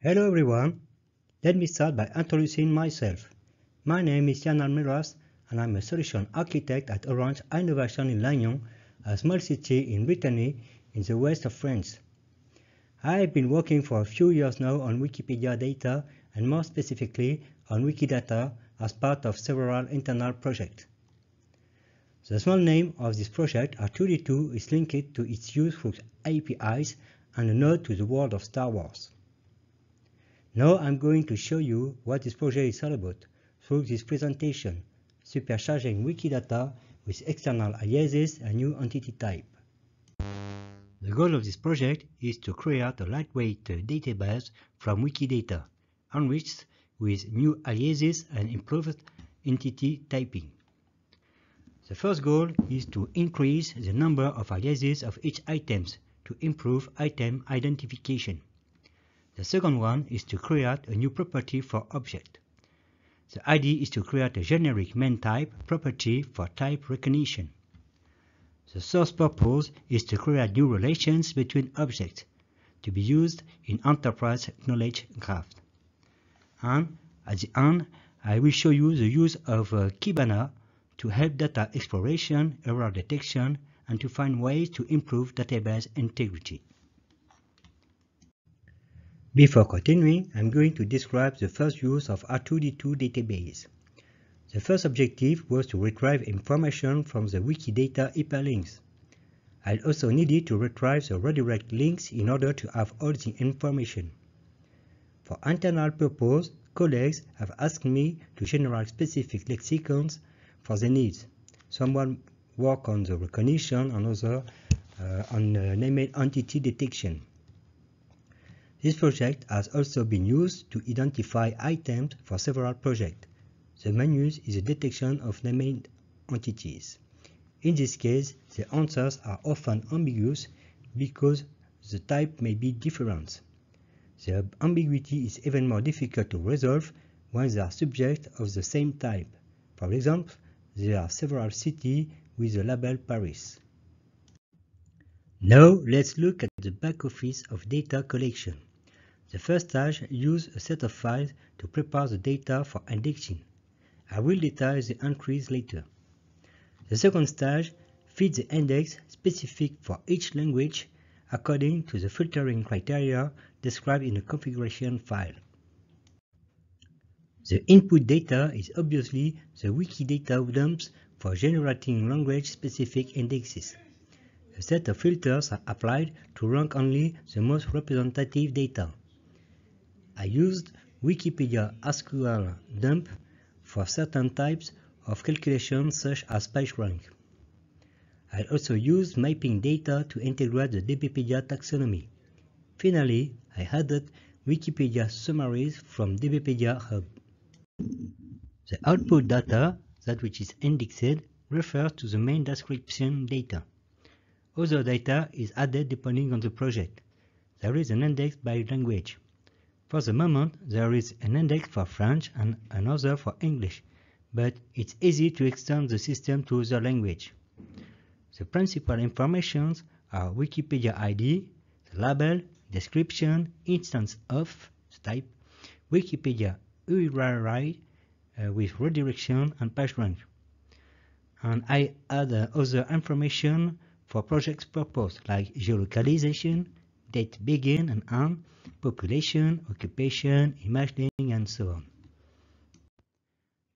Hello everyone, let me start by introducing myself. My name is Yann Almiras and I'm a solution architect at Orange Innovation in Lannion, a small city in Brittany in the west of France. I have been working for a few years now on Wikipedia data and more specifically on Wikidata as part of several internal projects. The small name of this project, R2D2, is linked to its use through APIs and a nod to the world of Star Wars. Now I'm going to show you what this project is all about through this presentation, Supercharging Wikidata with external aliases and new entity type. The goal of this project is to create a lightweight database from Wikidata, enriched with new aliases and improved entity typing. The first goal is to increase the number of aliases of each item to improve item identification. The second one is to create a new property for object. The idea is to create a generic main type property for type recognition. The third purpose is to create new relations between objects to be used in enterprise knowledge graph. And at the end, I will show you the use of Kibana to help data exploration, error detection, and to find ways to improve database integrity. Before continuing, I'm going to describe the first use of R2D2 database. The first objective was to retrieve information from the Wikidata hyperlinks. I also needed to retrieve the redirect links in order to have all the information. For internal purpose, colleagues have asked me to generate specific lexicons for their needs. Someone worked on the recognition and others on named entity detection. This project has also been used to identify items for several projects. The main use is the detection of named entities. In this case, the answers are often ambiguous because the type may be different. The ambiguity is even more difficult to resolve when they are subjects of the same type. For example, there are several cities with the label Paris. Now let's look at the back office of data collection. The first stage uses a set of files to prepare the data for indexing. I will detail the entries later. The second stage feeds the index specific for each language according to the filtering criteria described in the configuration file. The input data is obviously the Wikidata dumps for generating language-specific indexes. A set of filters are applied to rank only the most representative data. I used Wikipedia SQL dump for certain types of calculations such as PageRank. I also used mapping data to integrate the DBpedia taxonomy. Finally, I added Wikipedia summaries from DBpedia Hub. The output data, that which is indexed, refers to the main description data. Other data is added depending on the project. There is an index by language. For the moment, there is an index for French and another for English, but it's easy to extend the system to other language. The principal informations are Wikipedia ID, the label, description, instance of, the type, Wikipedia URI with redirection and PageRank. And I add other information for project's purpose like geolocalization, date begin and end, population, occupation, image link, and so on.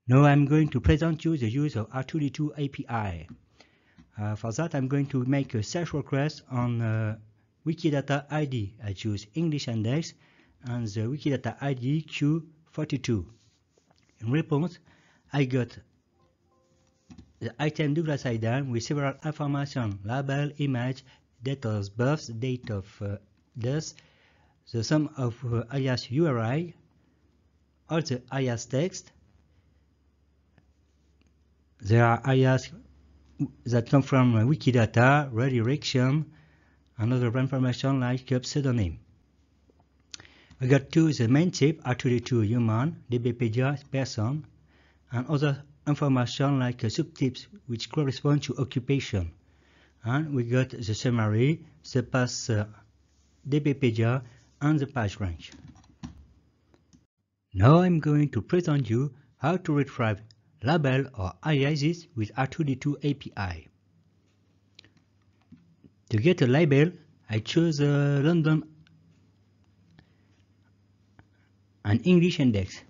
Now I'm going to present you the use of R2D2 API. For that I'm going to make a search request on Wikidata ID. I choose English index and the Wikidata ID Q42. In response, I got the item Douglas Aidan with several information, label, image, date of birth, date of death, the sum of alias URI, all the alias text. There are alias that come from Wikidata, redirection, and other information like pseudonym. I got to the main type R2D2 human, DBpedia person, and other information like subtypes which correspond to occupation. And we got the summary, the past DBpedia, and the PageRank. Now I'm going to present you how to retrieve label or aliases with R2D2 API. To get a label, I chose a London and English index.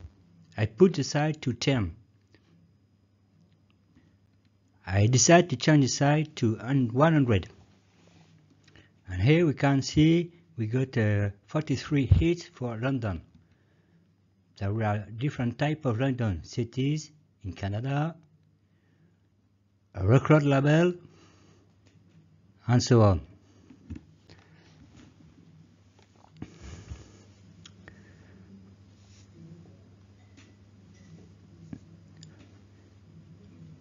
I put the size to 10. I decide to change the size to 100. And here we can see we got 43 hits for London. There are different types of London cities in Canada, a record label, and so on.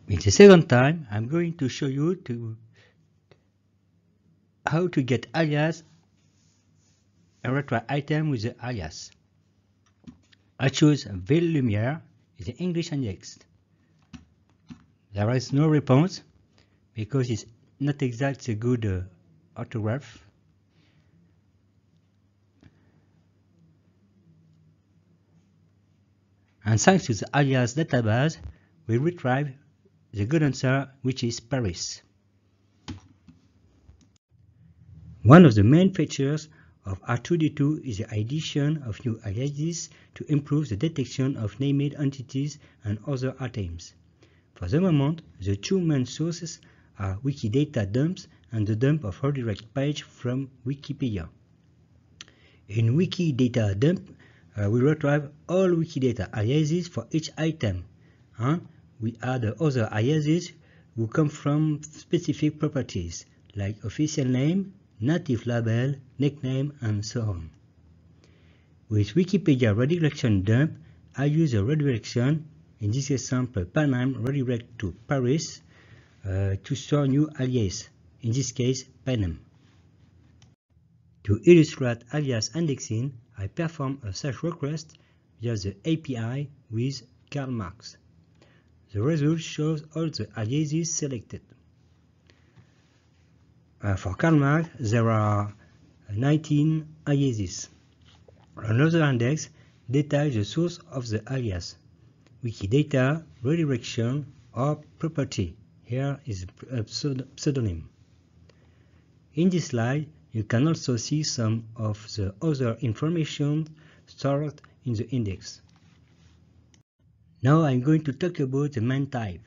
In the second time, I'm going to show you how to get alias and retrieve item with the alias. I choose Ville Lumière is the English index. There is no response because it's not exactly good orthograph. And thanks to the alias database, we retrieve the good answer, which is Paris. One of the main features of R2D2 is the addition of new aliases to improve the detection of named entities and other items. For the moment, the two main sources are Wikidata dumps and the dump of redirect page from Wikipedia. In Wikidata dump, we retrieve all Wikidata aliases for each item, and we add other aliases who come from specific properties like official name, native label, nickname, and so on. With Wikipedia redirection dump, I use a redirection, in this example Panam redirect to Paris, to store new alias, in this case Panam. To illustrate alias indexing, I perform a search request via the API with Karl Marx. The result shows all the aliases selected. For Karl Marx, there are 19 aliases. Another index details the source of the alias, Wikidata, redirection, or property. Here is a pseudonym. In this slide, you can also see some of the other information stored in the index. Now I'm going to talk about the main type.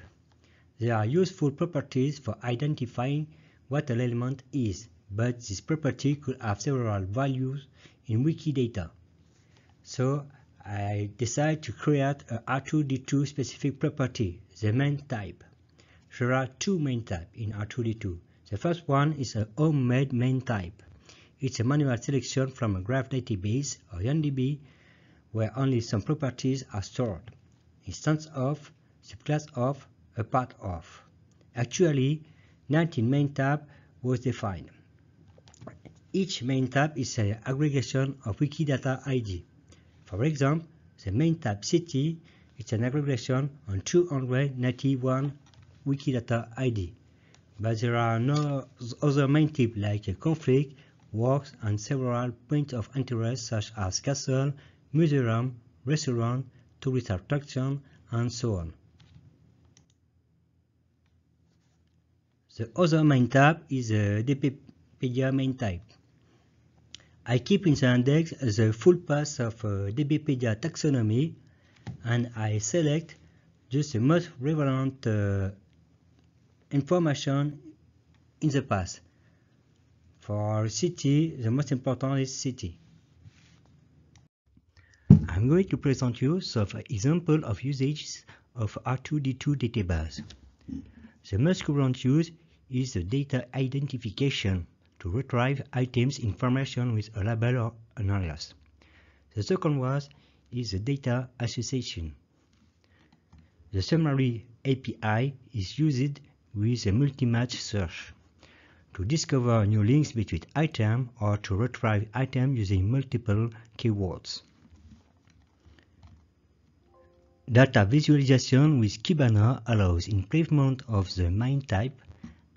There are useful properties for identifying what an element is, but this property could have several values in Wikidata. So I decided to create a R2D2 specific property, the main type. There are two main types in R2D2. The first one is a homemade main type. It's a manual selection from a graph database or YonDB where only some properties are stored. Instance of, subclass of, a part of. Actually, 19 main tab was defined. Each main tab is an aggregation of Wikidata ID. For example, the main tab city is an aggregation on 291 Wikidata ID. But there are no other main types like conflict, works, and several points of interest such as castle, museum, restaurant, tourist attraction, and so on. The other main tab is the DBpedia main type. I keep in the index the full path of DBpedia taxonomy, and I select just the most relevant information in the path. For city, the most important is city. I'm going to present you some examples of usages of R2D2 database. The most current use is the data identification to retrieve items information with a label or an alias. The second one is the data association. The summary API is used with a multi-match search to discover new links between items or to retrieve items using multiple keywords. Data visualization with Kibana allows improvement of the main type,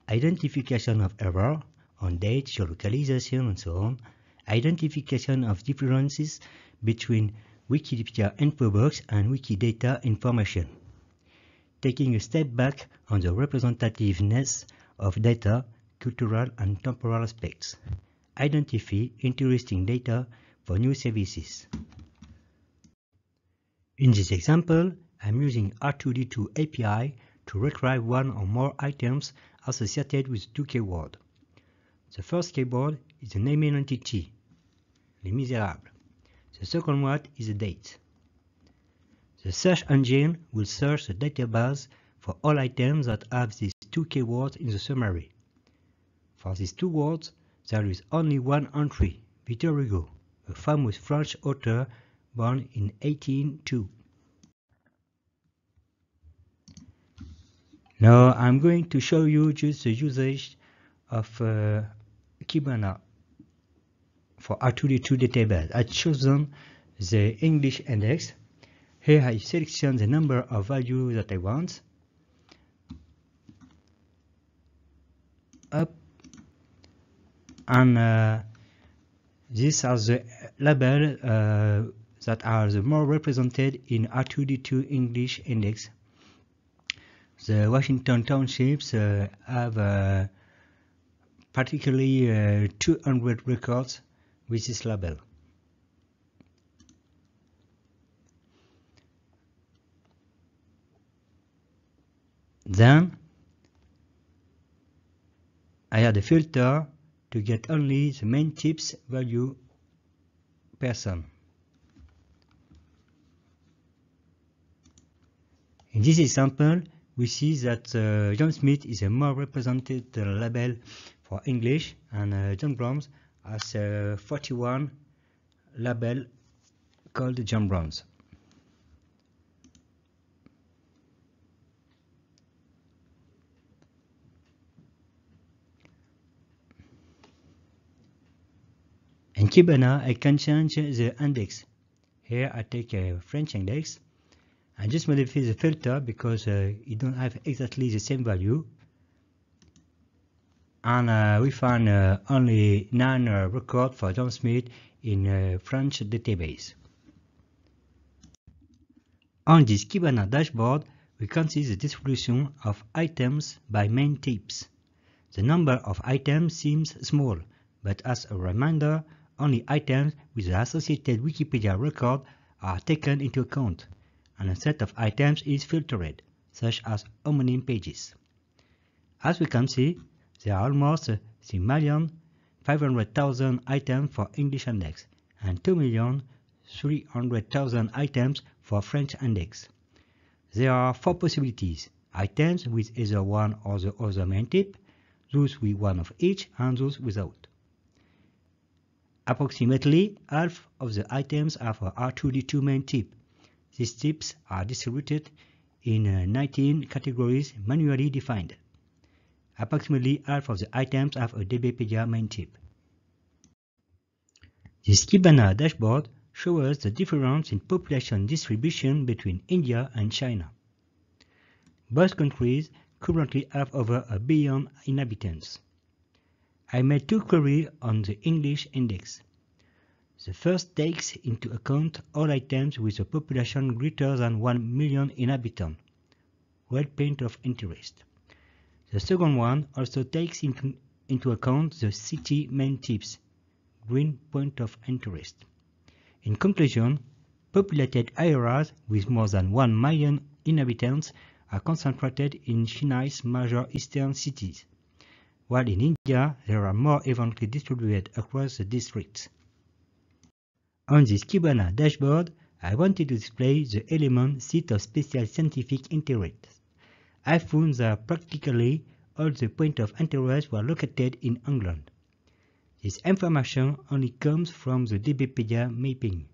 identification of error on date, geolocalization, and so on, identification of differences between Wikipedia info box and Wikidata information. Taking a step back on the representativeness of data, cultural and temporal aspects. Identify interesting data for new services. In this example, I'm using R2D2 API to retrieve one or more items associated with two keywords. The first keyword is the naming entity, Les Misérables. The second one is the date. The search engine will search the database for all items that have these two keywords in the summary. For these two words, there is only one entry, Victor Hugo, a famous French author born in 1802. Now I'm going to show you just the usage of Kibana for R2D2 database. I've chosen the English index. Here I selection the number of values that I want. Up. And these are the labels that are the more represented in R2D2 English index. The Washington Townships have particularly 200 records with this label. Then I add a filter to get only the main tips value person. In this example, we see that John Smith is a more represented label for English, and John Browns has 41 label called John Browns. In Kibana, I can change the index. Here I take a French index. I just modify the filter because it don't have exactly the same value. And we find only 9 records for John Smith in French database. On this Kibana dashboard, we can see the distribution of items by main types. The number of items seems small, but as a reminder, only items with the associated Wikipedia record are taken into account, and a set of items is filtered, such as homonym pages. As we can see, there are almost 3,500,000 items for English index and 2,300,000 items for French index. There are 4 possibilities: items with either one or the other main type, those with one of each, and those without. Approximately half of the items are for R2D2 main type. These types are distributed in 19 categories manually defined. Approximately half of the items have a DBpedia main type. This Kibana dashboard shows us the difference in population distribution between India and China. Both countries currently have over 1 billion inhabitants. I made 2 queries on the English index. The first takes into account all items with a population greater than 1 million inhabitants, red point of interest. The second one also takes into account the city main types, green point of interest. In conclusion, populated areas with more than 1 million inhabitants are concentrated in China's major eastern cities, while in India they are more evenly distributed across the districts. On this Kibana dashboard, I wanted to display the element seat of special scientific interest. I found that practically all the points of interest were located in England. This information only comes from the DBpedia mapping,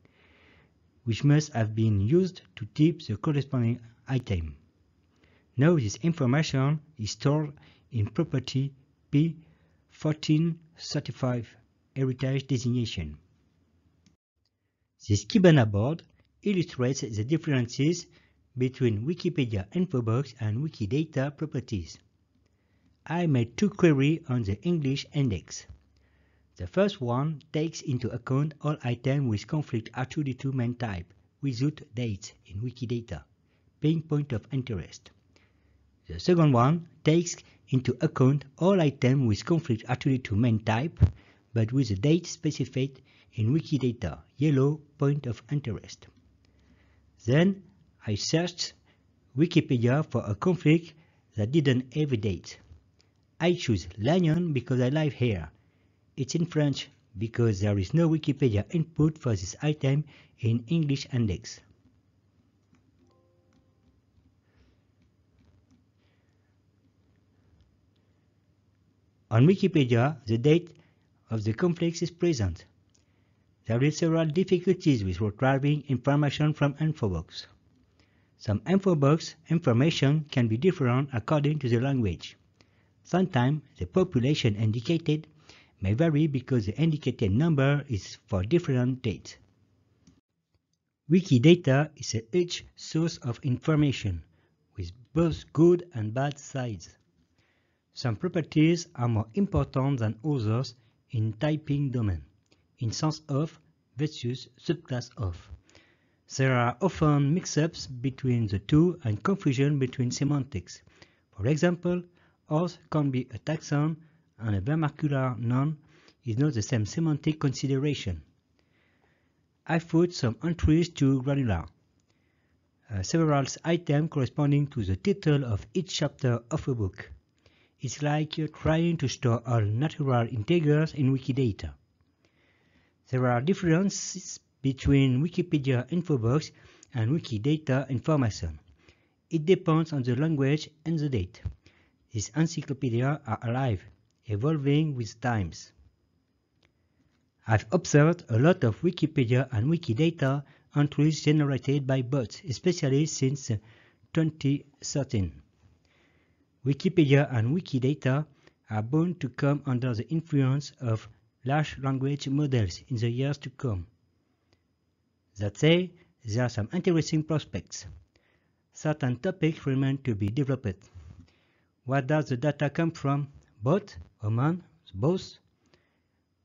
which must have been used to type the corresponding item. Now this information is stored in property P1435 heritage designation. This Kibana board illustrates the differences between Wikipedia info box and Wikidata properties. I made 2 queries on the English index. The first one takes into account all items with conflict R2D2 main type, without dates in Wikidata, being point of interest. The second one takes into account all items with conflict R2D2 main type, but with a date specified in Wikidata, yellow point of interest. Then I searched Wikipedia for a conflict that didn't have a date. I choose Lanyon because I live here. It's in French because there is no Wikipedia input for this item in English index. On Wikipedia, the date of the conflict is present. There are several difficulties with retrieving information from infobox. Some infobox information can be different according to the language. Sometimes the population indicated may vary because the indicated number is for different dates. Wikidata is a huge source of information, with both good and bad sides. Some properties are more important than others in typing domain, instance of versus subclass of. There are often mix-ups between the two and confusion between semantics. For example, horse can be a taxon and a vernacular noun is not the same semantic consideration. I put some entries to granular. Several items corresponding to the title of each chapter of a book. It's like trying to store all natural integers in Wikidata. There are differences between Wikipedia infobox and Wikidata information. It depends on the language and the date. These encyclopedias are alive, evolving with times. I've observed a lot of Wikipedia and Wikidata entries generated by bots, especially since 2013. Wikipedia and Wikidata are bound to come under the influence of large language models in the years to come. That said, there are some interesting prospects. Certain topics remain to be developed. Where does the data come from? Bot, human, both?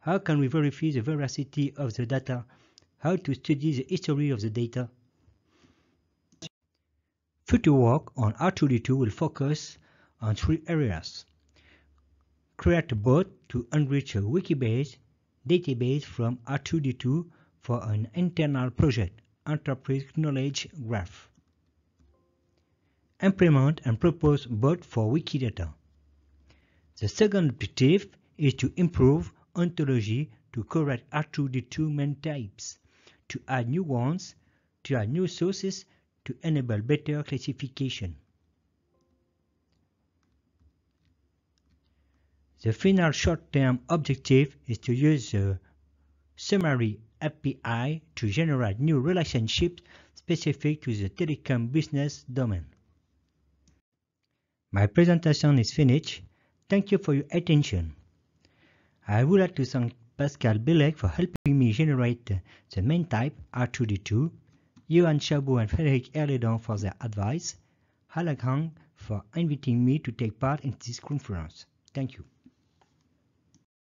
How can we verify the veracity of the data? How to study the history of the data? Future work on R2D2 will focus on 3 areas. Create a bot to enrich a Wikibase database from R2D2 for an internal project, Enterprise Knowledge Graph. Implement and propose bot for Wikidata. The second objective is to improve ontology to correct R2D2 main types, to add new ones, to add new sources to enable better classification. The final short-term objective is to use the summary API to generate new relationships specific to the telecom business domain. My presentation is finished. Thank you for your attention. I would like to thank Pascal Bellec for helping me generate the main type R2D2, Johan Chabot and Frédéric Erledon for their advice, Halaghang for inviting me to take part in this conference. Thank you.